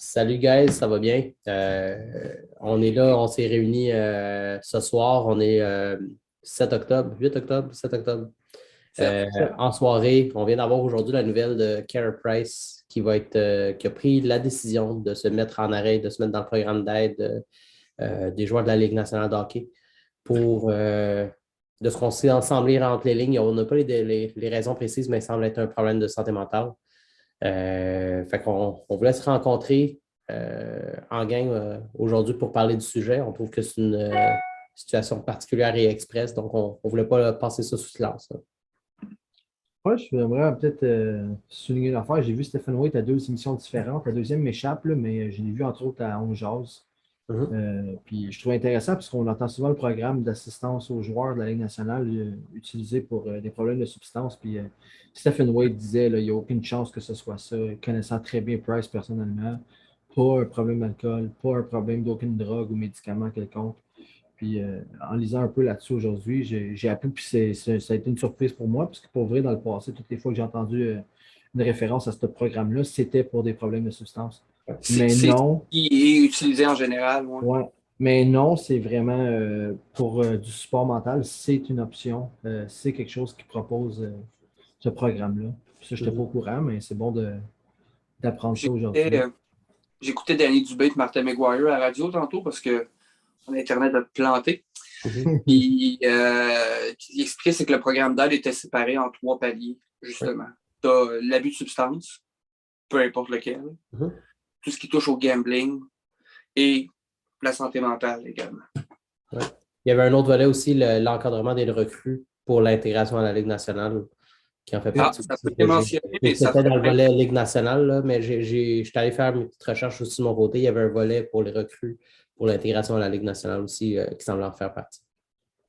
Salut guys, ça va bien? On est là, on s'est réunis ce soir, on est 7 octobre, 8 octobre, 7 octobre. Sept. En soirée, on vient d'avoir aujourd'hui la nouvelle de Carey Price qui a pris la décision de se mettre en arrêt, de se mettre dans le programme d'aide des joueurs de la Ligue nationale de hockey pour de ce qu'on s'est ensemble lire entre les lignes. On n'a pas les raisons précises, mais il semble être un problème de santé mentale. Fait qu'on on voulait se rencontrer en gang aujourd'hui pour parler du sujet. On trouve que c'est une situation particulière et express, donc on ne voulait pas passer ça sous silence, là. Ouais, je voudrais peut-être souligner une affaire. J'ai vu Stephen White à deux émissions différentes. La deuxième m'échappe, là, mais je l'ai vu entre autres à On Jase. Mhm. Puis je trouve intéressant parce qu'on entend souvent le programme d'assistance aux joueurs de la Ligue nationale utilisé pour des problèmes de substance. Puis Stephen White disait là, il n'y a aucune chance que ce soit ça, connaissant très bien Price personnellement. Pas un problème d'alcool, pas un problème d'aucune drogue ou médicament quelconque. Puis en lisant un peu là-dessus aujourd'hui, j'ai appris, puis ça a été une surprise pour moi, parce que pour vrai, dans le passé, toutes les fois que j'ai entendu une référence à ce programme-là, c'était pour des problèmes de substance. C'est Mais c'est ce non, qui est utilisé en général. Ouais. ouais, mais non, c'est vraiment pour du support mental, c'est une option. C'est quelque chose qui propose ce programme-là. Puis ça, je n'étais pas au Mhm. courant, mais c'est bon d'apprendre ça J'écoutais aujourd'hui. euh, j'écoutais Danny Dubé et Martin McGuire à la radio tantôt parce que mon Internet a planté. Mhm. Puis, ce qu'il expliquait, c'est que le programme d'aide était séparé en trois paliers, Ouais. justement. Tu as l'abus de substance, peu importe lequel, Mhm. tout ce qui touche au gambling et la santé mentale également. Ouais. Il y avait un autre volet aussi, l'encadrement des recrues pour l'intégration à la Ligue nationale, qui en fait Ah, partie ça aussi peut être que j'ai. mentionné, mais ça C'était ferait dans le plein. volet Ligue nationale, là, mais je suis allé faire une petite recherche aussi de mon côté. Il y avait un volet pour les recrues, pour l'intégration à la Ligue nationale aussi, qui semble en faire partie.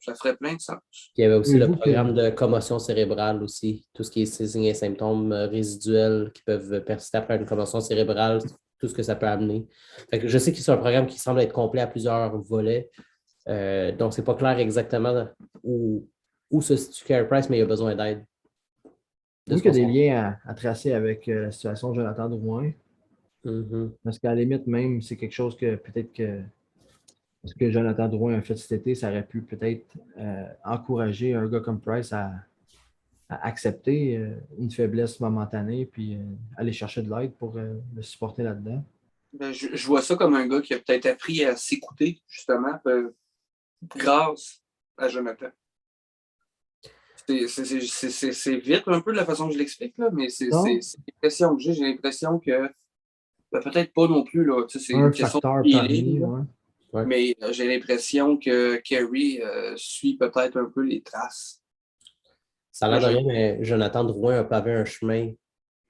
Ça ferait plein de sens. Puis il y avait aussi le Avez-vous que, programme de commotion cérébrale aussi, tout ce qui est ces signes et symptômes résiduels qui peuvent persister après une commotion cérébrale, tout ce que ça peut amener. Fait que je sais que c'est un programme qui semble être complet à plusieurs volets. Donc, c'est pas clair exactement où, où se situe Carey Price, mais il a besoin d'aide. De vous ce qu'il qu'on y a des sait. liens à tracer avec la situation de Jonathan Drouin? Mhm. Parce qu'à la limite, même, c'est quelque chose que peut-être que ce que Jonathan Drouin a fait cet été, ça aurait pu peut-être encourager un gars comme Price à accepter une faiblesse momentanée puis aller chercher de l'aide pour le supporter là-dedans. Ben, je vois ça comme un gars qui a peut-être appris à s'écouter, justement, grâce à Jonathan. C'est vite un peu de la façon que je l'explique, là, mais Non, c'est l'impression que j'ai. J'ai l'impression que ben, peut-être pas non plus, là, tu sais, c'est un une question facteur de feeling, parmi, là, ouais. Ouais. mais j'ai l'impression que Kerry suit peut-être un peu les traces Ça a de l'air de rien, Jonathan. mais Jonathan Drouin a pavé un chemin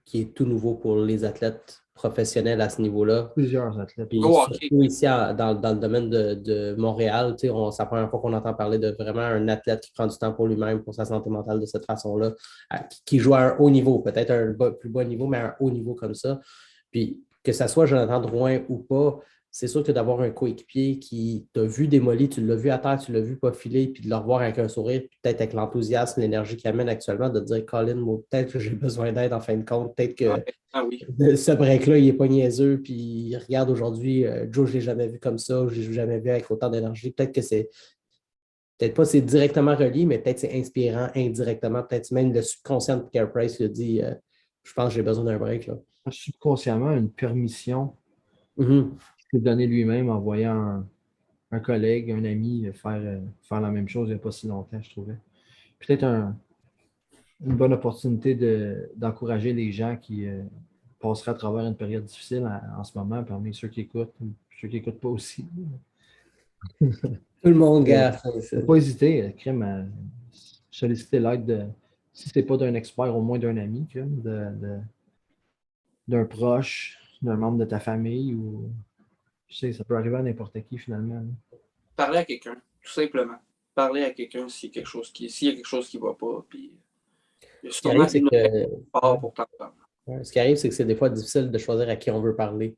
qui est tout nouveau pour les athlètes professionnels à ce niveau-là. Plusieurs athlètes, Puis ouais. Oh, OK. surtout ici dans le domaine de Montréal, tu sais, c'est la première fois qu'on entend parler de vraiment un athlète qui prend du temps pour lui-même, pour sa santé mentale de cette façon-là, qui joue à un haut niveau, peut-être plus bas niveau, mais à un haut niveau comme ça. Puis que ça soit Jonathan Drouin ou pas, c'est sûr que d'avoir un coéquipier qui t'a vu démoli, tu l'as vu à terre, tu l'as vu pas filer, puis de le revoir avec un sourire, puis peut-être avec l'enthousiasme, l'énergie qu'il amène actuellement, de te dire, Colin, moi, peut-être que j'ai besoin d'aide en fin de compte, peut-être que Ouais. Ah oui. ce break-là, il n'est pas niaiseux, puis il regarde aujourd'hui, Joe, je ne l'ai jamais vu comme ça, je ne l'ai jamais vu avec autant d'énergie. Peut-être que c'est, peut-être pas c'est directement relié, mais peut-être c'est inspirant indirectement. Peut-être même le subconscient de Carey Price lui a dit, je pense que j'ai besoin d'un break, là. Subconsciemment, une permission Mhm. qu'il s'est donnée lui-même en voyant un collègue, un ami faire la même chose il n'y a pas si longtemps, je trouvais. Peut-être une bonne opportunité d'encourager les gens qui passeraient à travers une période difficile en ce moment, parmi ceux qui écoutent ou ceux qui n'écoutent pas aussi. Tout le monde, Il gars. ne faut pas hésiter, crème, à solliciter l'aide si ce n'est pas d'un expert, au moins d'un ami, crème, d'un proche, d'un membre de ta famille ou je sais, ça peut arriver à n'importe qui finalement. Parler à quelqu'un, tout simplement. Parler à quelqu'un s'il y a quelque chose qui ne va pas, puis il y a Ce qui arrive, sûrement c'est une raison que, ouais, pour t'entendre. ouais, ce qui arrive, c'est que c'est des fois difficile de choisir à qui on veut parler.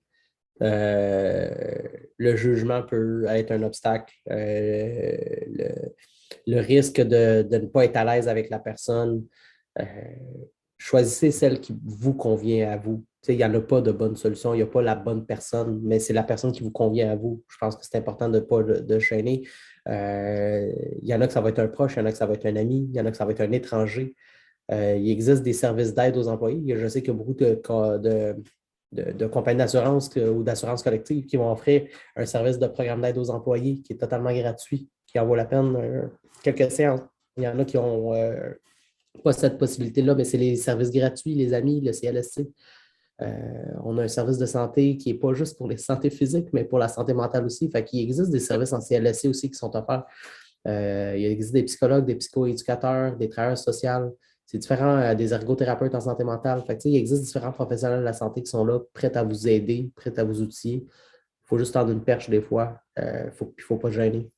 Euh, le jugement peut être un obstacle. Le risque de ne pas être à l'aise avec la personne. Euh, choisissez celle qui vous convient à vous. Il n'y en a pas de bonne solution, il n'y a pas la bonne personne, mais c'est la personne qui vous convient à vous. Je pense que c'est important de ne pas de gêner. Il y en a que ça va être un proche, il y en a que ça va être un ami, il y en a que ça va être un étranger. Il existe des services d'aide aux employés. Je sais qu'il y a beaucoup de compagnies d'assurance ou d'assurance collective qui vont offrir un service de programme d'aide aux employés qui est totalement gratuit, qui en vaut la peine quelques séances. Il y en a qui n'ont pas cette possibilité-là, mais c'est les services gratuits, les amis, le CLSC. On a un service de santé qui n'est pas juste pour les santé physiques, mais pour la santé mentale aussi. Fait qu'il existe des services en CLSC aussi qui sont offerts. Il existe des psychologues, des psychoéducateurs, des travailleurs sociaux. C'est différent des ergothérapeutes en santé mentale. Fait que, il existe différents professionnels de la santé qui sont là, prêts à vous aider, prêts à vous outiller. Il faut juste tendre une perche des fois. Il ne faut pas se gêner.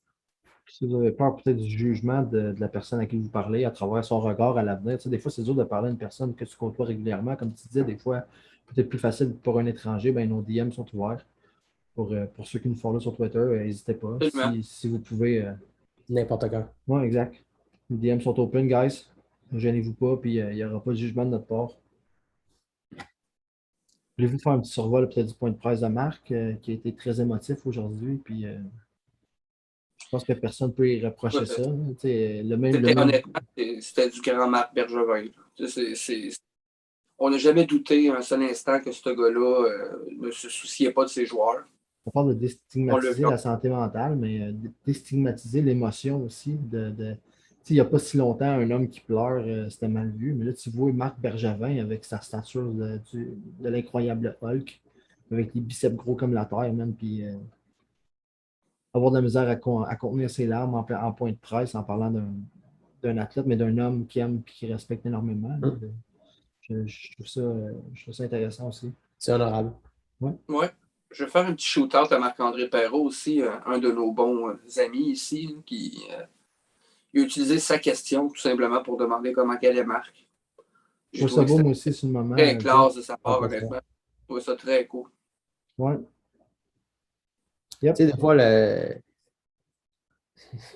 Si vous avez peur peut-être du jugement de la personne à qui vous parlez à travers son regard à l'avenir, des fois, c'est dur de parler à une personne que tu côtoies régulièrement. Comme tu disais, des fois, peut-être plus facile pour un étranger, ben, nos DM sont ouverts. Pour ceux qui nous follow sur Twitter, n'hésitez pas. Si vous pouvez. N'importe quand. Oui, exact. Les DM sont open, guys. Ne gênez-vous pas, puis il n'y aura pas de jugement de notre part. Voulez-vous faire un petit survol peut-être du point de presse de Marc, qui a été très émotif aujourd'hui, puis je pense que personne ne peut y reprocher ça. Honnêtement, c'était du grand Marc Bergevin. On n'a jamais douté un seul instant que ce gars-là ne se souciait pas de ses joueurs. On parle de déstigmatiser la santé mentale, mais déstigmatiser l'émotion aussi. Il n'y a pas si longtemps, un homme qui pleure, c'était mal vu. Mais là, tu vois Marc Bergevin avec sa stature de l'incroyable Hulk, avec les biceps gros comme la terre, même, puis avoir de la misère à contenir ses larmes en point de presse en parlant d'un athlète, mais d'un homme qui aime et qui respecte énormément. Je trouve ça intéressant aussi. C'est honorable. Ouais. Je vais faire un petit shoot-out à Marc-André Perrault aussi, un de nos bons amis ici, qui a utilisé sa question tout simplement pour demander comment qu'elle est Marc. Je trouve ça beau, moi aussi, sur le moment. Très classe de sa part, honnêtement. Je trouve ça très cool. Ouais. Yep. Des fois,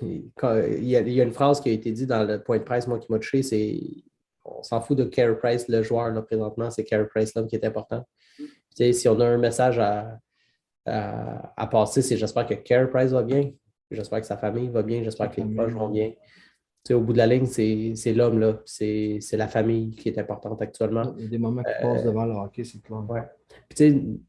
il y a une phrase qui a été dite dans le point de presse, moi, qui m'a touché, c'est on s'en fout de Carey Price, le joueur, là, présentement, c'est Carey Price, l'homme qui est important. Si on a un message à passer, c'est j'espère que Carey Price va bien, j'espère que sa famille va bien, j'espère que les proches vont bien. Au bout de la ligne, c'est l'homme, là, c'est la famille qui est importante actuellement. Il y a des moments qui passent devant le hockey, c'est clair. Ouais. Puis,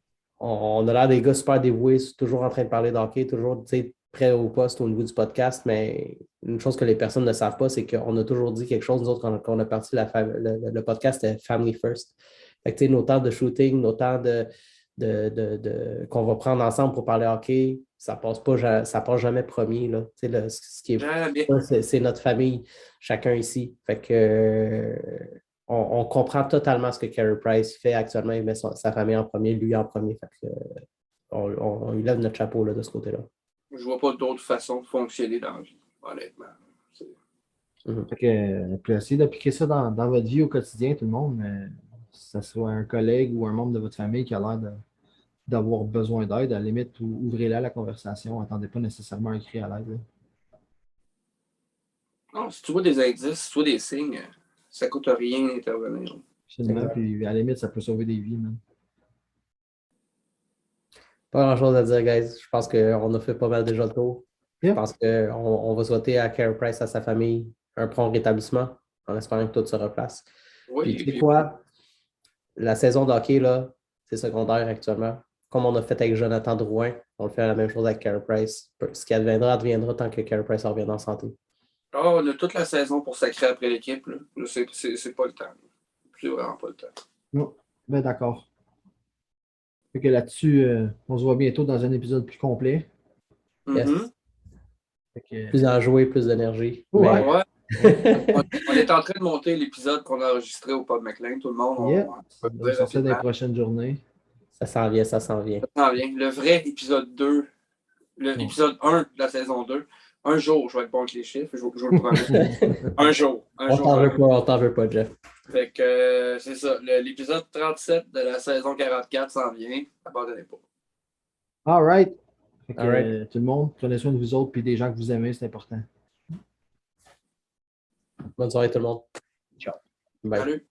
on a l'air des gars super dévoués, toujours en train de parler de hockey, toujours prêts au poste au niveau du podcast, mais une chose que les personnes ne savent pas, c'est qu'on a toujours dit quelque chose, nous autres, quand on a parti le podcast, c'était Family First. Fait que, nos temps de shooting, nos temps qu'on va prendre ensemble pour parler hockey, ça passe jamais premier. Là. Ce qui est, c'est notre famille, chacun ici. Fait que on comprend totalement ce que Carey Price fait actuellement. Il met sa famille en premier, lui en premier. Fait que, on lui lève notre chapeau là, de ce côté-là. Je vois pas d'autre façon de fonctionner dans la vie, honnêtement. Fait que, puis essayez d'appliquer ça dans votre vie au quotidien, tout le monde, mais que ce soit un collègue ou un membre de votre famille qui a l'air d'avoir besoin d'aide, à la limite, ouvrez-la la conversation. Attendez pas nécessairement un cri à l'aide. Non, si tu vois des indices, si tu vois des signes, ça coûte rien d'intervenir. Absolument, puis à la limite, ça peut sauver des vies, même. Pas grand-chose à dire, guys. Je pense qu'on a fait pas mal déjà le tour. Je pense qu'on va souhaiter à Carey Price, à sa famille, un prompt rétablissement, en espérant que tout se replace. Oui, puis, tu sais quoi? La saison de hockey, là, c'est secondaire actuellement. Comme on a fait avec Jonathan Drouin, on le fait la même chose avec Carey Price. Ce qui adviendra tant que Carey Price revient en santé. On a toute la saison pour sacrer après l'équipe. C'est pas le temps. C'est vraiment pas le temps. Non, ben d'accord. Fait que là-dessus, on se voit bientôt dans un épisode plus complet. Yes. Plus enjoué, plus d'énergie. Ouais. Ouais. On est en train de monter l'épisode qu'on a enregistré au Pub McLean. Tout le monde. Ça va sortir dans les prochaines journées. Ça s'en vient, ça s'en vient. Ça s'en vient. Le vrai épisode 2, l'épisode 1 de la saison 2. Un jour, je vais être bon avec les chiffres, je vous le promets. Un jour. On t'en veut pas, Jeff. Fait que c'est ça. L'épisode 37 de la saison 44 s'en vient. Abandonnez pas. All right. Fait que, tout le monde, prenez soin de vous autres et des gens que vous aimez, c'est important. Bonne soirée tout le monde. Ciao. Bye. Salut.